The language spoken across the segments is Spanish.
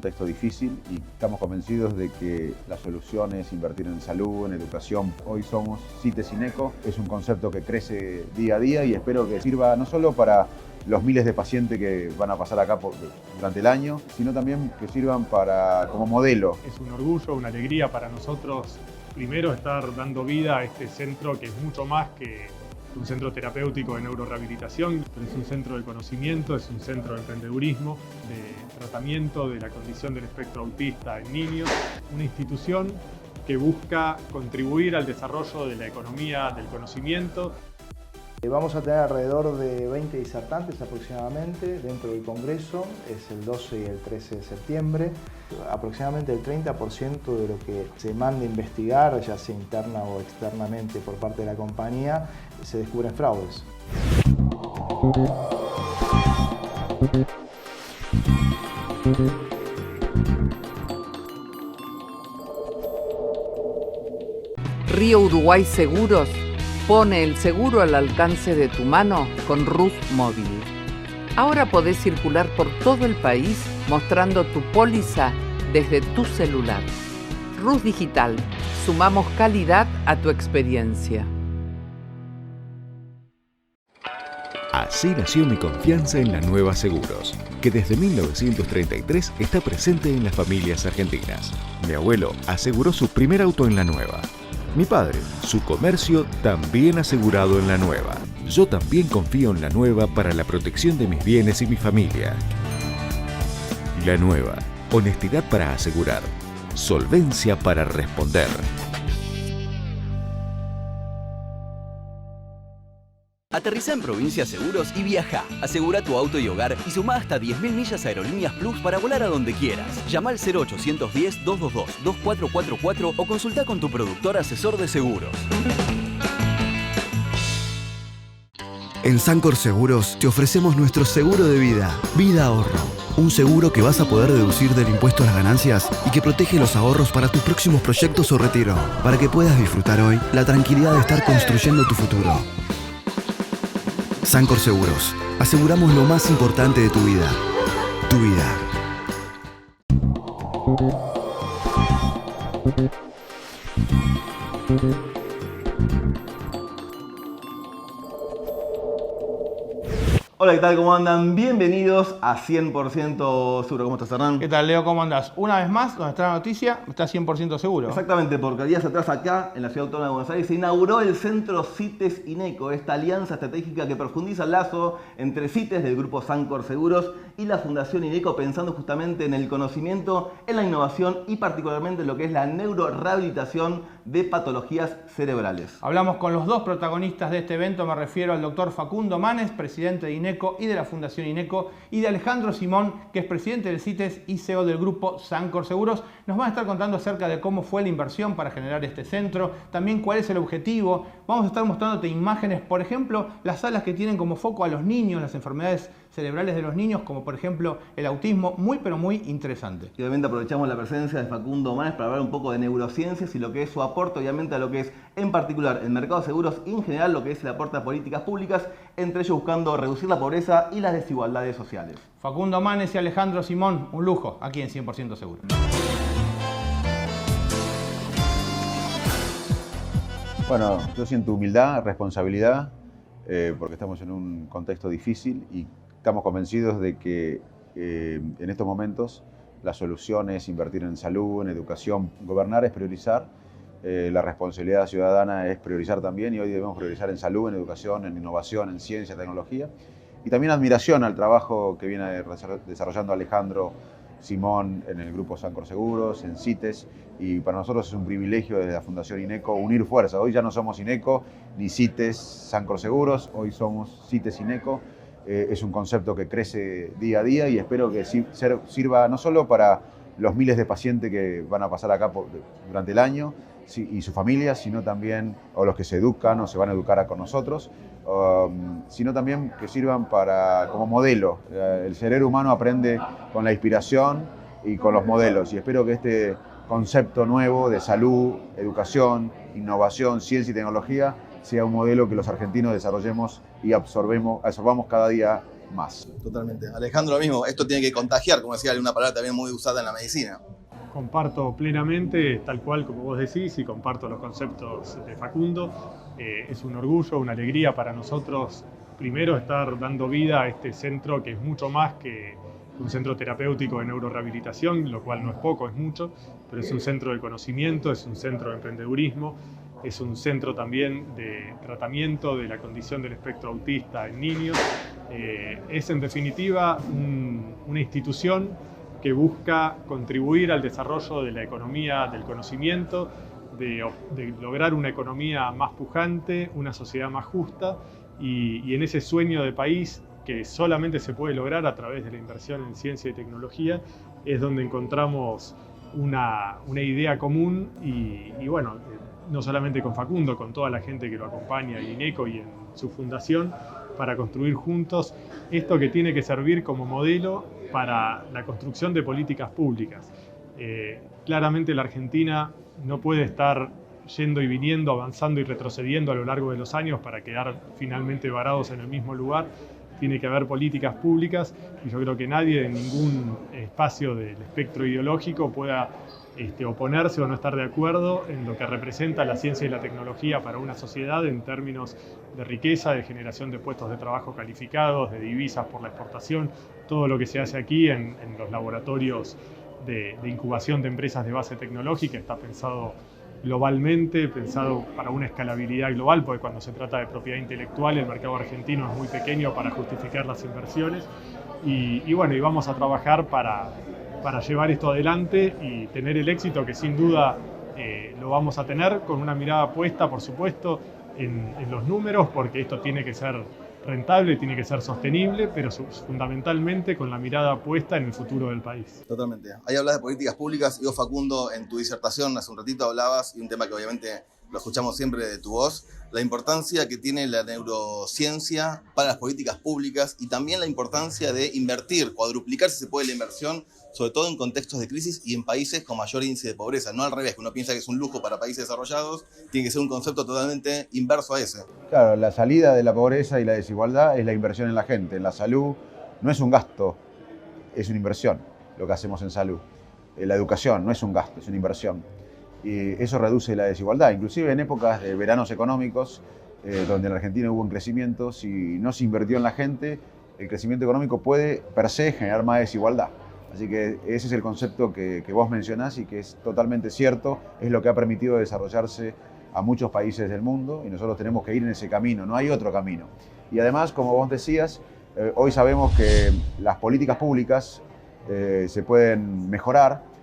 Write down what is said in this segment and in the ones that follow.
contexto difícil y estamos convencidos de que la solución es invertir en salud, en educación. Hoy somos CITES INECO, es un concepto que crece día a día y espero que sirva no solo para los miles de pacientes que van a pasar acá durante el año, sino también que sirvan como modelo. Es un orgullo, una alegría para nosotros, primero, estar dando vida a este centro que es mucho más que un centro terapéutico de neurorehabilitación, pero es un centro de conocimiento, es un centro de emprendedurismo, de tratamiento de la condición del espectro autista en niños, una institución que busca contribuir al desarrollo de la economía del conocimiento. Vamos a tener alrededor de 20 disertantes aproximadamente dentro del Congreso, es el 12 y el 13 de septiembre. Aproximadamente el 30% de lo que se manda investigar, ya sea interna o externamente por parte de la compañía, se descubren fraudes. Río Uruguay Seguros pone el seguro al alcance de tu mano con RUS Móvil. Ahora podés circular por todo el país mostrando tu póliza desde tu celular. RUS Digital. Sumamos calidad a tu experiencia. Así nació mi confianza en La Nueva Seguros, que desde 1933 está presente en las familias argentinas. Mi abuelo aseguró su primer auto en La Nueva. Mi padre, su comercio también asegurado en La Nueva. Yo también confío en La Nueva para la protección de mis bienes y mi familia. La Nueva, honestidad para asegurar, solvencia para responder. Aterriza en Provincia Seguros y viaja. Asegura tu auto y hogar y suma hasta 10.000 millas Aerolíneas Plus para volar a donde quieras. Llama al 0810-222-2444 o consulta con tu productor asesor de seguros. En Sancor Seguros te ofrecemos nuestro seguro de vida, Vida Ahorro. Un seguro que vas a poder deducir del impuesto a las ganancias y que protege los ahorros para tus próximos proyectos o retiro, para que puedas disfrutar hoy la tranquilidad de estar construyendo tu futuro. Sancor Seguros. Aseguramos lo más importante de tu vida. Tu vida. Hola, ¿qué tal? ¿Cómo andan? Bienvenidos a 100% Seguro. ¿Cómo estás, Hernán? ¿Qué tal, Leo? ¿Cómo andás? Una vez más, donde está la noticia, está 100% seguro. Exactamente, porque días atrás acá, en la Ciudad Autónoma de Buenos Aires, se inauguró el centro CITES INECO, esta alianza estratégica que profundiza el lazo entre CITES del grupo Sancor Seguros y la Fundación INECO, pensando justamente en el conocimiento, en la innovación y particularmente en lo que es la neurorehabilitación de patologías cerebrales. Hablamos con los dos protagonistas de este evento, me refiero al doctor Facundo Manes, presidente de INECO y de la Fundación INECO, y de Alejandro Simón, que es presidente del CITES y CEO del grupo Sancor Seguros. Nos van a estar contando acerca de cómo fue la inversión para generar este centro, también cuál es el objetivo. Vamos a estar mostrándote imágenes, por ejemplo, las salas que tienen como foco a los niños, las enfermedades cerebrales de los niños, como por ejemplo el autismo, muy pero muy interesante. Y obviamente aprovechamos la presencia de Facundo Manes para hablar un poco de neurociencias y lo que es su aporte obviamente a lo que es en particular el mercado de seguros y en general lo que es el aporte a políticas públicas, entre ellos buscando reducir la pobreza y las desigualdades sociales. Facundo Manes y Alejandro Simón, un lujo aquí en 100% Seguro. Bueno, yo siento humildad, responsabilidad, porque estamos en un contexto difícil y estamos convencidos de que en estos momentos la solución es invertir en salud, en educación. Gobernar es priorizar, la responsabilidad ciudadana es priorizar también y hoy debemos priorizar en salud, en educación, en innovación, en ciencia, tecnología. Y también admiración al trabajo que viene desarrollando Alejandro Simón en el grupo Sancor Seguros, en CITES, y para nosotros es un privilegio desde la Fundación INECO unir fuerzas. Hoy ya no somos INECO ni CITES Sancor Seguros, hoy somos CITES INECO. Es un concepto que crece día a día y espero que sirva no solo para los miles de pacientes que van a pasar acá durante el año y sus familias, sino también, o los que se educan o se van a educar con nosotros, sino también que sirvan como modelo. El cerebro humano aprende con la inspiración y con los modelos, y espero que este concepto nuevo de salud, educación, innovación, ciencia y tecnología sea un modelo que los argentinos desarrollemos y absorbamos cada día más. Totalmente. Alejandro, lo mismo, esto tiene que contagiar, como decía, una palabra también muy usada en la medicina. Comparto plenamente, tal cual como vos decís, y comparto los conceptos de Facundo. Es un orgullo, una alegría para nosotros, primero, estar dando vida a este centro que es mucho más que un centro terapéutico de neurorehabilitación, lo cual no es poco, es mucho, pero es un centro de conocimiento, es un centro de emprendedurismo, es un centro también de tratamiento de la condición del espectro autista en niños. Es en definitiva una institución que busca contribuir al desarrollo de la economía del conocimiento, de lograr una economía más pujante, una sociedad más justa, y en ese sueño de país que solamente se puede lograr a través de la inversión en ciencia y tecnología, es donde encontramos una idea común y bueno, no solamente con Facundo, con toda la gente que lo acompaña en INECO y en su fundación, para construir juntos esto que tiene que servir como modelo para la construcción de políticas públicas. Claramente la Argentina no puede estar yendo y viniendo, avanzando y retrocediendo a lo largo de los años para quedar finalmente varados en el mismo lugar. Tiene que haber políticas públicas y yo creo que nadie en ningún espacio del espectro ideológico pueda oponerse o no estar de acuerdo en lo que representa la ciencia y la tecnología para una sociedad en términos de riqueza, de generación de puestos de trabajo calificados, de divisas por la exportación, todo lo que se hace aquí en los laboratorios de incubación de empresas de base tecnológica está pensado globalmente, pensado para una escalabilidad global, porque cuando se trata de propiedad intelectual el mercado argentino es muy pequeño para justificar las inversiones y bueno, y vamos a trabajar para llevar esto adelante y tener el éxito que sin duda lo vamos a tener, con una mirada puesta, por supuesto, en los números, porque esto tiene que ser rentable, tiene que ser sostenible, pero fundamentalmente con la mirada puesta en el futuro del país. Totalmente. Ahí hablas de políticas públicas y vos, Facundo, en tu disertación hace un ratito hablabas, y un tema que obviamente lo escuchamos siempre de tu voz, la importancia que tiene la neurociencia para las políticas públicas y también la importancia de invertir, cuadruplicar si se puede la inversión, sobre todo en contextos de crisis y en países con mayor índice de pobreza. No al revés, que uno piensa que es un lujo para países desarrollados, tiene que ser un concepto totalmente inverso a ese. Claro, la salida de la pobreza y la desigualdad es la inversión en la gente, en la salud. No es un gasto, es una inversión lo que hacemos en salud. La educación no es un gasto, es una inversión. Y eso reduce la desigualdad, inclusive en épocas de veranos económicos, donde en Argentina hubo un crecimiento, si no se invirtió en la gente, el crecimiento económico puede per se generar más desigualdad. Así que ese es el concepto que vos mencionás y que es totalmente cierto, es lo que ha permitido desarrollarse a muchos países del mundo y nosotros tenemos que ir en ese camino, no hay otro camino. Y además, como vos decías, hoy sabemos que las políticas públicas se pueden mejorar,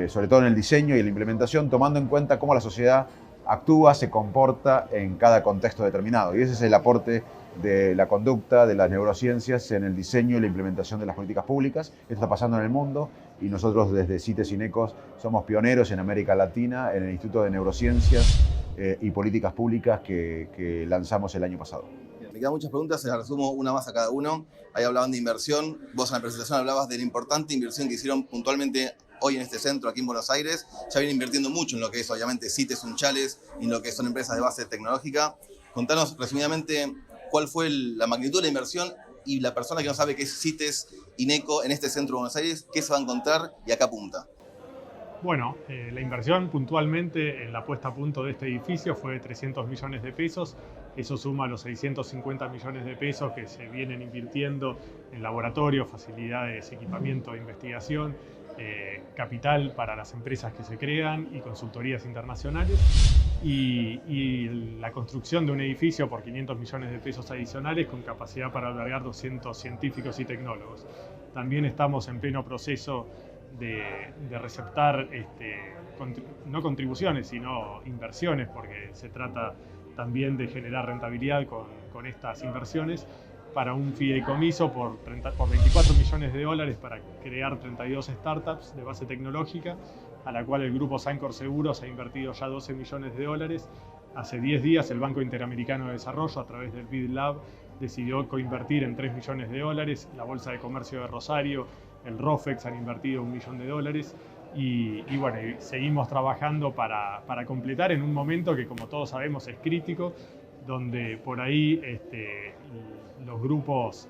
sobre todo en el diseño y en la implementación, tomando en cuenta cómo la sociedad actúa, se comporta en cada contexto determinado. Y ese es el aporte de la conducta, de las neurociencias en el diseño y la implementación de las políticas públicas. Esto está pasando en el mundo y nosotros desde CITES INECO somos pioneros en América Latina en el Instituto de Neurociencias y Políticas Públicas que lanzamos el año pasado. Me quedan muchas preguntas, se las resumo una más a cada uno. Ahí hablaban de inversión, vos en la presentación hablabas de la importante inversión que hicieron puntualmente hoy en este centro, aquí en Buenos Aires. Ya vienen invirtiendo mucho en lo que es, obviamente, CITES, Unchales, y en lo que son empresas de base tecnológica. Contanos resumidamente cuál fue la magnitud de la inversión y la persona que no sabe qué es CITES INECO en este centro de Buenos Aires, qué se va a encontrar y a qué apunta. Bueno, la inversión puntualmente en la puesta a punto de este edificio fue de 300 millones de pesos. Eso suma los 650 millones de pesos que se vienen invirtiendo en laboratorios, facilidades, equipamiento de investigación, capital para las empresas que se crean y consultorías internacionales. Y la construcción de un edificio por 500 millones de pesos adicionales con capacidad para albergar 200 científicos y tecnólogos. También estamos en pleno proceso de receptar no contribuciones, sino inversiones, porque se trata también de generar rentabilidad con estas inversiones, para un fideicomiso por 24 millones de dólares para crear 32 startups de base tecnológica, a la cual el grupo Sancor Seguros ha invertido ya 12 millones de dólares. Hace 10 días el Banco Interamericano de Desarrollo, a través del BID Lab, decidió coinvertir en 3 millones de dólares. La Bolsa de Comercio de Rosario, el ROFEX han invertido $1 millón. Y bueno, seguimos trabajando para completar en un momento que, como todos sabemos, es crítico, donde por ahí los grupos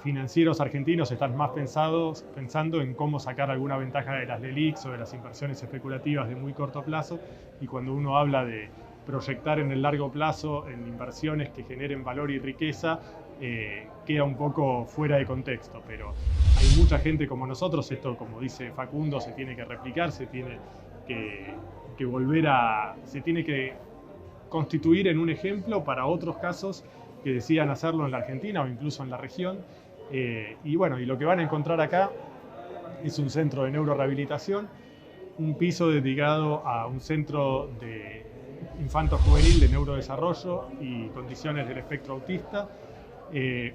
financieros argentinos están más pensando en cómo sacar alguna ventaja de las LELIQs o de las inversiones especulativas de muy corto plazo, y cuando uno habla de proyectar en el largo plazo en inversiones que generen valor y riqueza, queda un poco fuera de contexto, pero hay mucha gente como nosotros, esto como dice Facundo, se tiene que replicar, se tiene que se tiene que constituir en un ejemplo para otros casos que decidan hacerlo en la Argentina o incluso en la región. Y bueno, y lo que van a encontrar acá es un centro de neurorehabilitación, un piso dedicado a un centro de infanto-juvenil de neurodesarrollo y condiciones del espectro autista,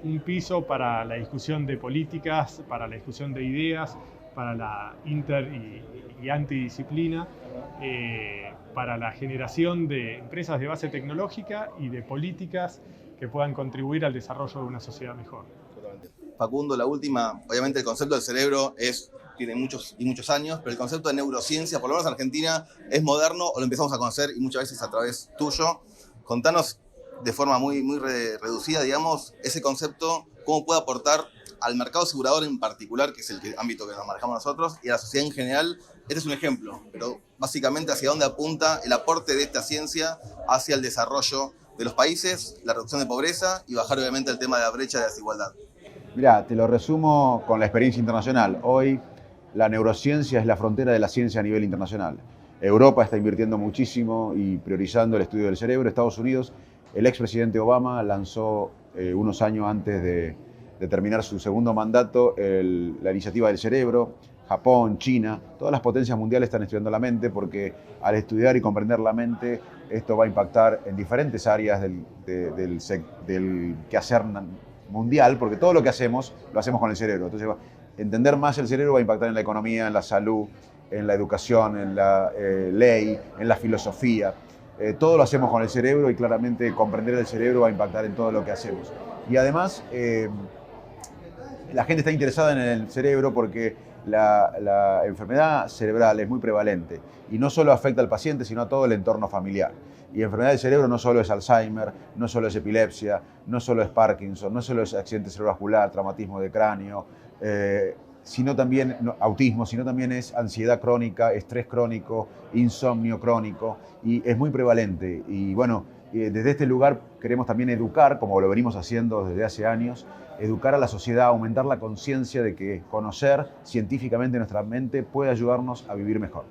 un piso para la discusión de políticas, para la discusión de ideas, para la inter y antidisciplina, para la generación de empresas de base tecnológica y de políticas que puedan contribuir al desarrollo de una sociedad mejor. Facundo, la última, obviamente el concepto del cerebro tiene muchos años, pero el concepto de neurociencia, por lo menos en Argentina, es moderno o lo empezamos a conocer y muchas veces a través tuyo. Contanos de forma muy reducida, digamos, ese concepto, cómo puede aportar al mercado asegurador en particular, que es el ámbito que nos manejamos nosotros, y a la sociedad en general. Este es un ejemplo, pero básicamente hacia dónde apunta el aporte de esta ciencia hacia el desarrollo de los países, la reducción de pobreza y bajar obviamente el tema de la brecha de desigualdad. Mirá, te lo resumo con la experiencia internacional. Hoy la neurociencia es la frontera de la ciencia a nivel internacional. Europa está invirtiendo muchísimo y priorizando el estudio del cerebro. Estados Unidos, el expresidente Obama lanzó unos años antes de terminar su segundo mandato la iniciativa del cerebro. Japón, China, todas las potencias mundiales están estudiando la mente porque al estudiar y comprender la mente, esto va a impactar en diferentes áreas del quehacer mundial, porque todo lo que hacemos, lo hacemos con el cerebro. Entonces, entender más el cerebro va a impactar en la economía, en la salud, en la educación, en la ley, en la filosofía. Todo lo hacemos con el cerebro y claramente comprender el cerebro va a impactar en todo lo que hacemos. Y además, la gente está interesada en el cerebro porque la enfermedad cerebral es muy prevalente y no solo afecta al paciente, sino a todo el entorno familiar. Y enfermedad del cerebro no solo es Alzheimer, no solo es epilepsia, no solo es Parkinson, no solo es accidente cerebrovascular, traumatismo de cráneo, sino también autismo, sino también es ansiedad crónica, estrés crónico, insomnio crónico, y es muy prevalente. Y bueno, desde este lugar queremos también educar, como lo venimos haciendo desde hace años, educar a la sociedad, aumentar la conciencia de que conocer científicamente nuestra mente puede ayudarnos a vivir mejor.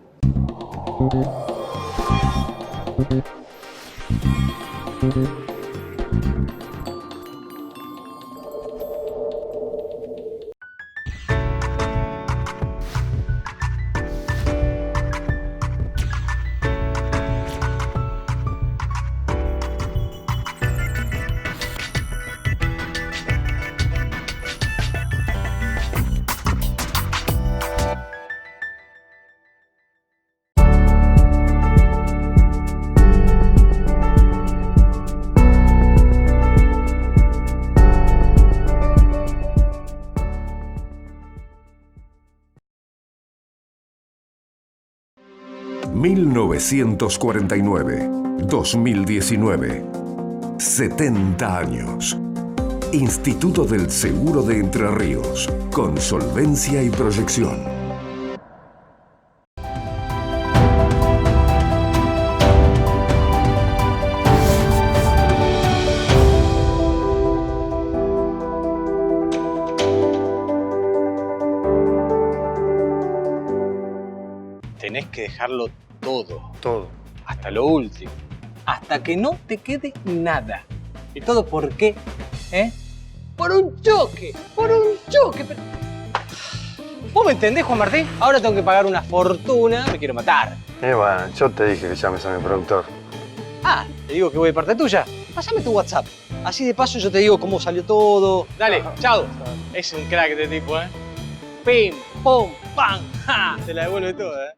...1949-2019... 70 años. Instituto del Seguro de Entre Ríos. Con solvencia y proyección. Tenés que dejarlo todo, hasta lo último, hasta que no te quede nada. ¿Y todo por qué? Por un choque. Pero... ¿Vos me entendés, Juan Martín? Ahora tengo que pagar una fortuna, me quiero matar. Bueno, yo te dije que llames a mi productor. Ah, te digo que voy de parte tuya. Pásame tu WhatsApp. Así de paso yo te digo cómo salió todo. Dale, chao. Es un crack este tipo, Pim, pum, pam, ja. Te la devuelve toda,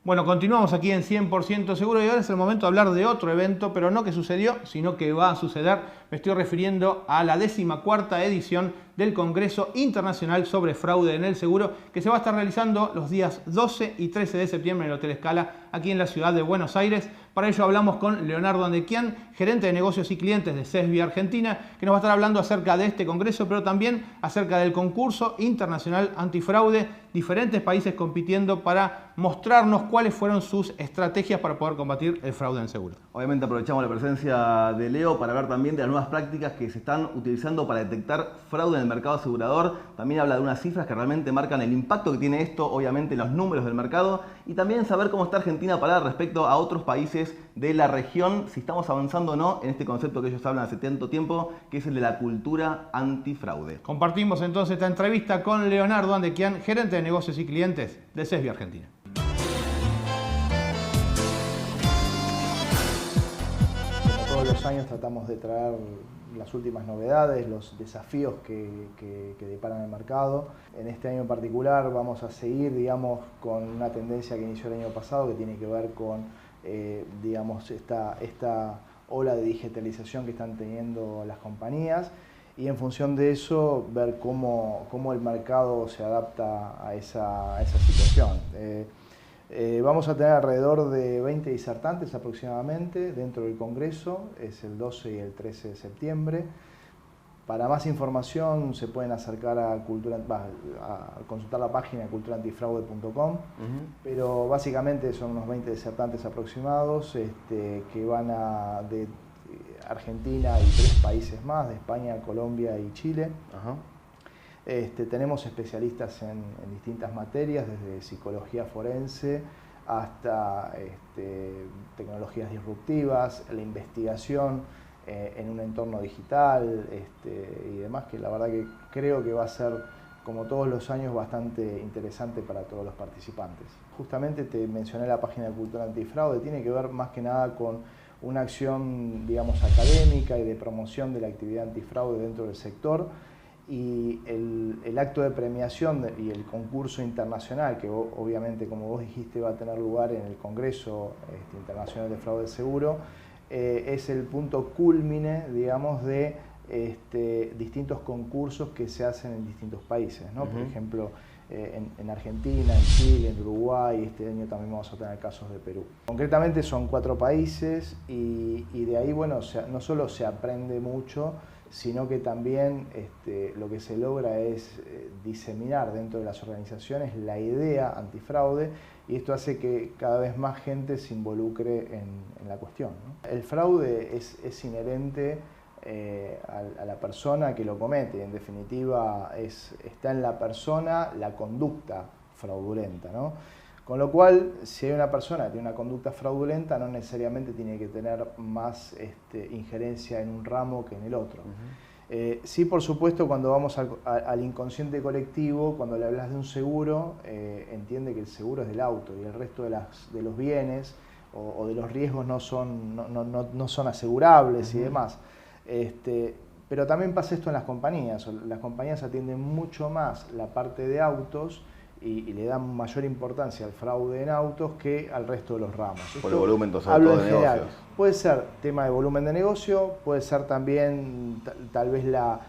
Bueno, continuamos aquí en 100% Seguro y ahora es el momento de hablar de otro evento, pero no que sucedió, sino que va a suceder. Me estoy refiriendo a la 14ª edición del Congreso Internacional sobre Fraude en el Seguro, que se va a estar realizando los días 12 y 13 de septiembre en el Hotel Scala, aquí en la ciudad de Buenos Aires. Para ello hablamos con Leonardo Andequian, gerente de negocios y clientes de CESBI Argentina, que nos va a estar hablando acerca de este congreso, pero también acerca del concurso internacional antifraude, diferentes países compitiendo para mostrarnos cuáles fueron sus estrategias para poder combatir el fraude en el seguro. Obviamente aprovechamos la presencia de Leo para hablar también de las nuevas prácticas que se están utilizando para detectar fraude en el mercado asegurador. También habla de unas cifras que realmente marcan el impacto que tiene esto, obviamente, en los números del mercado, y también saber cómo está Argentina parada respecto a otros países de la región, si estamos avanzando o no en este concepto que ellos hablan hace tanto tiempo, que es el de la cultura antifraude. Compartimos entonces esta entrevista con Leonardo Andequian, gerente de negocios y clientes de CESBI Argentina. Como todos los años tratamos de traer las últimas novedades, los desafíos que deparan el mercado. En este año en particular vamos a seguir, digamos, con una tendencia que inició el año pasado, que tiene que ver con digamos, esta ola de digitalización que están teniendo las compañías, y en función de eso ver cómo el mercado se adapta a esa situación. Vamos a tener alrededor de 20 disertantes aproximadamente dentro del Congreso, es el 12 y el 13 de septiembre. Para más información se pueden acercar a consultar la página culturaantifraude.com, pero básicamente son unos 20 disertantes aproximados que van de Argentina y 3 países más, de España, Colombia y Chile. Tenemos especialistas en distintas materias, desde psicología forense hasta tecnologías disruptivas, la investigación en un entorno digital y demás, que la verdad que creo que va a ser, como todos los años, bastante interesante para todos los participantes. Justamente te mencioné la página de Cultura Antifraude, tiene que ver más que nada con una acción, digamos, académica y de promoción de la actividad antifraude dentro del sector, y el acto de premiación y el concurso internacional, que obviamente, como vos dijiste, va a tener lugar en el Congreso Internacional de Fraude Seguro, es el punto cúlmine, digamos, de distintos concursos que se hacen en distintos países, ¿no? Por ejemplo, en Argentina, en Chile, en Uruguay, este año también vamos a tener casos de Perú. Concretamente son 4 países y de ahí, bueno, no solo se aprende mucho, sino que también lo que se logra es diseminar dentro de las organizaciones la idea antifraude, y esto hace que cada vez más gente se involucre en la cuestión, ¿no? El fraude es inherente a la persona que lo comete. En definitiva, está en la persona la conducta fraudulenta, ¿no? Con lo cual, si hay una persona que tiene una conducta fraudulenta, no necesariamente tiene que tener más injerencia en un ramo que en el otro. Sí, por supuesto, cuando vamos al inconsciente colectivo, cuando le hablas de un seguro, entiende que el seguro es del auto y el resto de los bienes o de los riesgos no son asegurables y demás. Pero también pasa esto en las compañías. Las compañías atienden mucho más la parte de autos y le dan mayor importancia al fraude en autos que al resto de los ramos. Por el volumen sobre todo de negocios. Puede ser tema de volumen de negocio, puede ser también tal vez la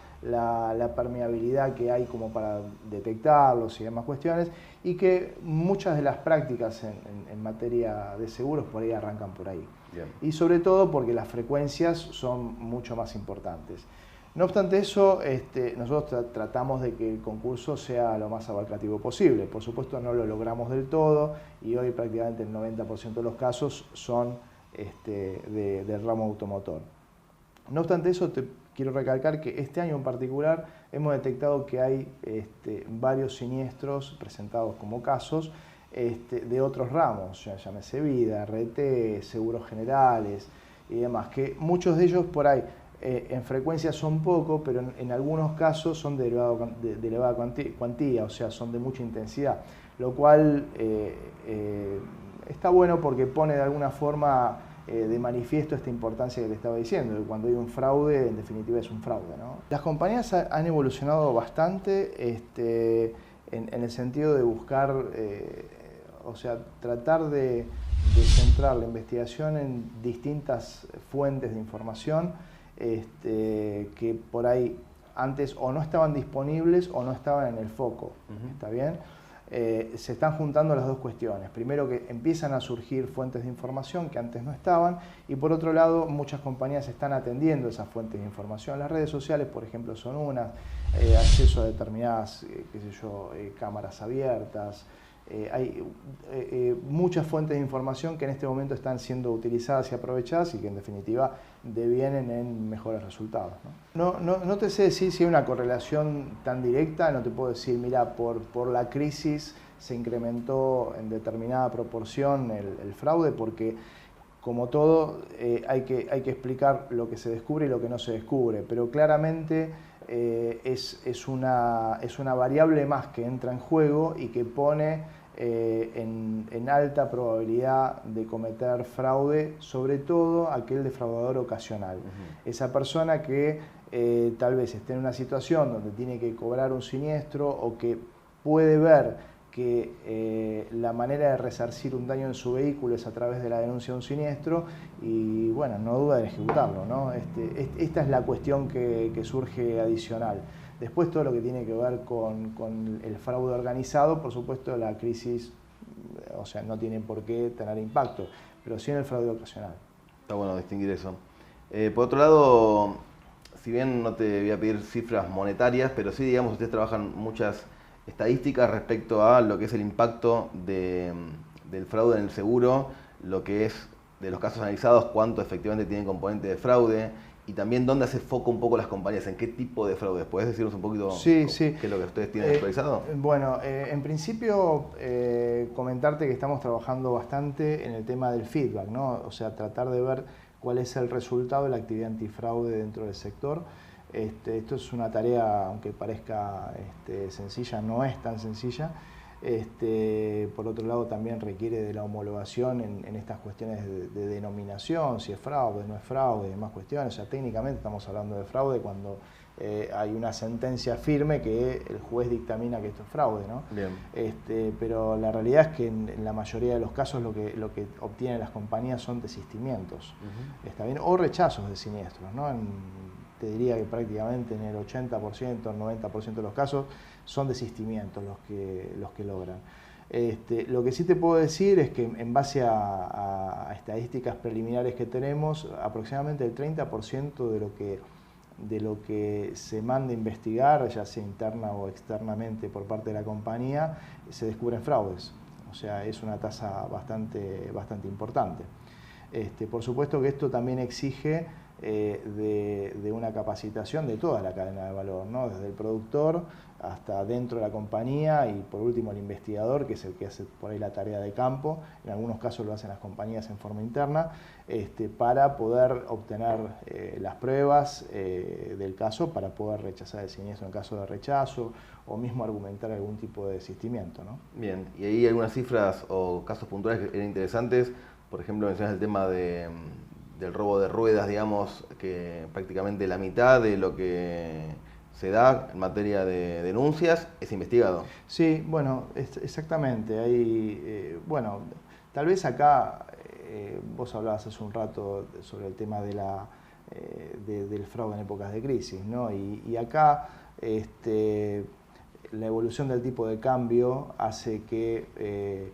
permeabilidad que hay como para detectarlos y demás cuestiones, y que muchas de las prácticas en materia de seguros por ahí arrancan por ahí. Bien. Y sobre todo porque las frecuencias son mucho más importantes. No obstante eso, nosotros tratamos de que el concurso sea lo más abarcativo posible. Por supuesto no lo logramos del todo, y hoy prácticamente el 90% de los casos son del ramo automotor. No obstante eso, te quiero recalcar que este año en particular hemos detectado que hay varios siniestros presentados como casos de otros ramos, llámese vida, RT, seguros generales y demás, que muchos de ellos por ahí en frecuencia son poco, pero en algunos casos son de elevada cuantía, o sea, son de mucha intensidad, lo cual está bueno porque pone de alguna forma de manifiesto esta importancia que le estaba diciendo, que cuando hay un fraude, en definitiva es un fraude, ¿no? Las compañías han evolucionado bastante en el sentido de buscar o sea, tratar de centrar la investigación en distintas fuentes de información que por ahí antes o no estaban disponibles o no estaban en el foco, ¿está bien? Se están juntando las dos cuestiones. Primero, que empiezan a surgir fuentes de información que antes no estaban, y por otro lado, muchas compañías están atendiendo esas fuentes de información. Las redes sociales, por ejemplo, son una, acceso a determinadas, cámaras abiertas. Hay muchas fuentes de información que en este momento están siendo utilizadas y aprovechadas y que en definitiva devienen en mejores resultados, ¿no? No te sé decir si hay una correlación tan directa, no te puedo decir, mira, por la crisis se incrementó en determinada proporción el fraude, porque como todo hay que explicar lo que se descubre y lo que no se descubre, pero claramente es una variable más que entra en juego y que pone en alta probabilidad de cometer fraude, sobre todo aquel defraudador ocasional. Esa persona que tal vez esté en una situación donde tiene que cobrar un siniestro o que puede ver que la manera de resarcir un daño en su vehículo es a través de la denuncia de un siniestro y, bueno, no duda en ejecutarlo, ¿no? Esta es la cuestión que surge adicional. Después, todo lo que tiene que ver con el fraude organizado, por supuesto, la crisis, o sea, no tiene por qué tener impacto, pero sí en el fraude ocasional. Está bueno distinguir eso. Por otro lado, si bien no te voy a pedir cifras monetarias, pero sí, digamos, ustedes trabajan muchas estadísticas respecto a lo que es el impacto del fraude en el seguro, lo que es de los casos analizados, cuánto efectivamente tienen componente de fraude, y también dónde hace foco un poco las compañías, en qué tipo de fraude. ¿Puedes decirnos un poquito qué es lo que ustedes tienen actualizado? Bueno, en principio comentarte que estamos trabajando bastante en el tema del feedback, ¿no? O sea, tratar de ver cuál es el resultado de la actividad antifraude dentro del sector. Esto es una tarea, aunque parezca sencilla, no es tan sencilla. Por otro lado, también requiere de la homologación en estas cuestiones de denominación, si es fraude, no es fraude, y demás cuestiones. O sea, técnicamente estamos hablando de fraude cuando hay una sentencia firme que el juez dictamina que esto es fraude, ¿no? Bien. Pero la realidad es que en la mayoría de los casos lo que obtienen las compañías son desistimientos, ¿está bien? O rechazos de siniestros, ¿no? Te diría que prácticamente en el 80%, 90% de los casos son desistimientos los que logran. Lo que sí te puedo decir es que en base a estadísticas preliminares que tenemos, aproximadamente el 30% de lo que se manda a investigar, ya sea interna o externamente por parte de la compañía, se descubren fraudes. O sea, es una tasa bastante importante. Por supuesto que esto también exige de una capacitación de toda la cadena de valor, ¿no? Desde el productor hasta dentro de la compañía y por último el investigador, que es el que hace por ahí la tarea de campo. En algunos casos lo hacen las compañías en forma interna, para poder obtener las pruebas del caso para poder rechazar el siniestro en caso de rechazo o mismo argumentar algún tipo de desistimiento, ¿no? Bien, y ahí algunas cifras o casos puntuales que eran interesantes. Por ejemplo, mencionas el tema del robo de ruedas, digamos, que prácticamente la mitad de lo que se da en materia de denuncias es investigado. Sí, bueno, exactamente. Hay, bueno, tal vez acá, vos hablabas hace un rato sobre el tema de del fraude en épocas de crisis, ¿no? Y acá la evolución del tipo de cambio hace que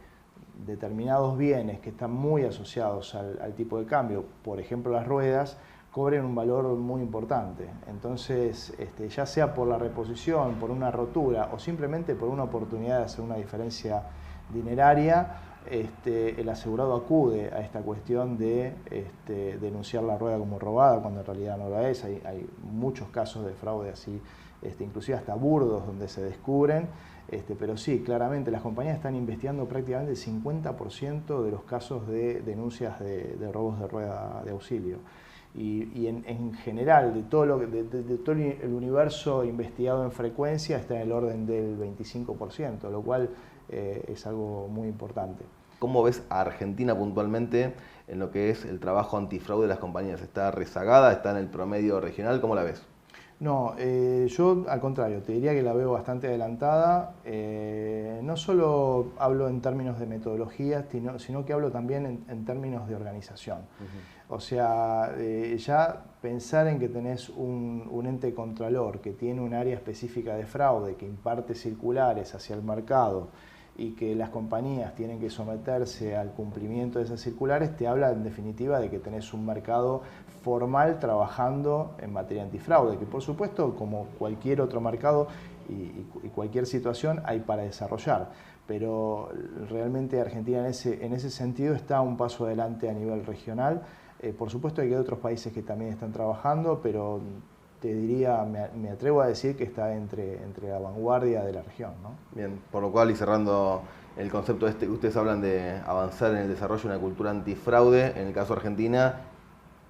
determinados bienes que están muy asociados al tipo de cambio, por ejemplo las ruedas, cobren un valor muy importante. Entonces, ya sea por la reposición, por una rotura o simplemente por una oportunidad de hacer una diferencia dineraria, el asegurado acude a esta cuestión de denunciar la rueda como robada cuando en realidad no la es. Hay muchos casos de fraude así, inclusive hasta burdos donde se descubren. Pero sí, claramente las compañías están investigando prácticamente el 50% de los casos de denuncias de robos de rueda de auxilio. Y en general, de todo el universo investigado en frecuencia está en el orden del 25%, lo cual es algo muy importante. ¿Cómo ves a Argentina puntualmente en lo que es el trabajo antifraude de las compañías? ¿Está rezagada? ¿Está en el promedio regional? ¿Cómo la ves? No, yo al contrario, te diría que la veo bastante adelantada. No solo hablo en términos de metodología, sino que hablo también en términos de organización. O sea, ya pensar en que tenés un ente contralor que tiene un área específica de fraude, que imparte circulares hacia el mercado y que las compañías tienen que someterse al cumplimiento de esas circulares, te habla en definitiva de que tenés un mercado formal trabajando en materia antifraude, que por supuesto, como cualquier otro mercado y cualquier situación, hay para desarrollar. Pero realmente Argentina en ese sentido está un paso adelante a nivel regional. Por supuesto que hay otros países que también están trabajando, pero te diría, me atrevo a decir que está entre la vanguardia de la región, ¿no? Bien, por lo cual, y cerrando el concepto que ustedes hablan de avanzar en el desarrollo de una cultura antifraude, en el caso de Argentina,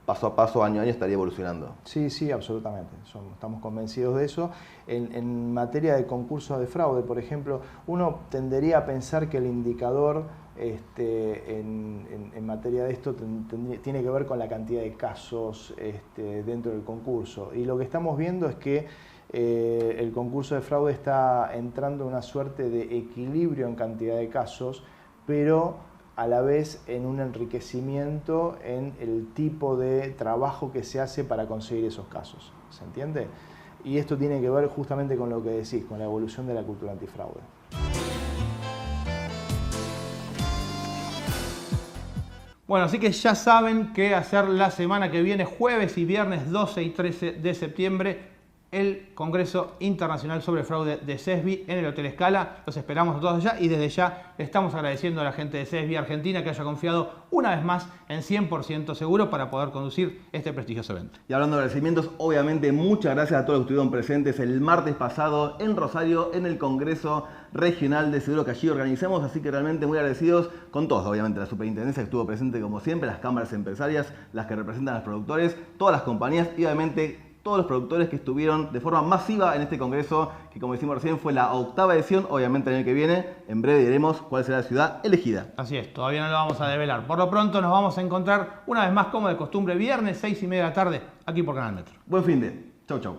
paso a paso, año a año, estaría evolucionando. Sí, sí, absolutamente. Estamos convencidos de eso. En materia de concursos de fraude, por ejemplo, uno tendería a pensar que el indicador en materia de esto tiene que ver con la cantidad de casos dentro del concurso. Y lo que estamos viendo es que el concurso de fraude está entrando en una suerte de equilibrio en cantidad de casos, pero a la vez en un enriquecimiento en el tipo de trabajo que se hace para conseguir esos casos. ¿Se entiende? Y esto tiene que ver justamente con lo que decís, con la evolución de la cultura antifraude. Bueno, así que ya saben qué hacer la semana que viene, jueves y viernes 12 y 13 de septiembre, el Congreso Internacional sobre Fraude de CESBI en el Hotel Scala. Los esperamos a todos allá y desde ya le estamos agradeciendo a la gente de CESBI Argentina que haya confiado una vez más en 100% seguro para poder conducir este prestigioso evento. Y hablando de agradecimientos, obviamente muchas gracias a todos los que estuvieron presentes el martes pasado en Rosario en el Congreso Regional de Seguro que allí organizamos, así que realmente muy agradecidos con todos, obviamente la superintendencia que estuvo presente como siempre, las cámaras empresarias, las que representan a los productores, todas las compañías y obviamente todos los productores que estuvieron de forma masiva en este congreso, que como decimos recién fue la 8ª edición, obviamente el año que viene, en breve diremos cuál será la ciudad elegida. Así es, todavía no lo vamos a develar. Por lo pronto nos vamos a encontrar una vez más como de costumbre, viernes 6:30 de la tarde, aquí por Canal Metro. Buen fin de. Chau, chau.